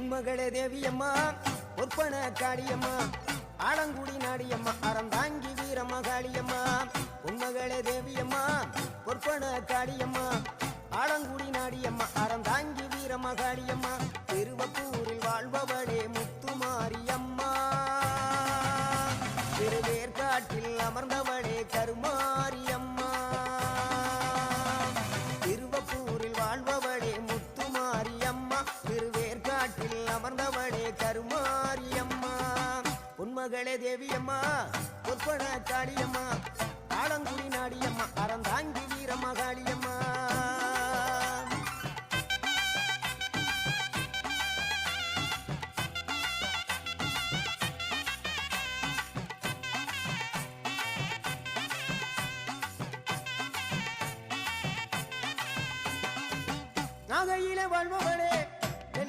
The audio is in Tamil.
பொன்மகளே தேவியம்மா பொற்பன காளியம்மா ஆலங்குடி நாடியம்மா அறந்தாங்கி வீரமகாளியம்மா பொன்மகளே தேவியம்மா பொற்பன காளியம்மா ஆலங்குடி நாடியம்மா அறந்தாங்கி வீரமகாளியம்மா திருவப்பூரில் வாழ்பவளே முத்துமாரியம்மா திருவேற்காட்டில் அமர்ந்தவளே கருமாரியம்மா திருவப்பூரில் வாழ்பவளே முத்துமாரியம்மா திருவேற்காட்டில் அமர்ந்தவளே கருமாரியம்மா பொன்மகளே தேவியம்மா பொற்பன காளியம்மா ஆலங்குடி நாடியம்மா அறந்தாங்கி வீரமகாளியம்மா நாகையிலே வாழ்பவளே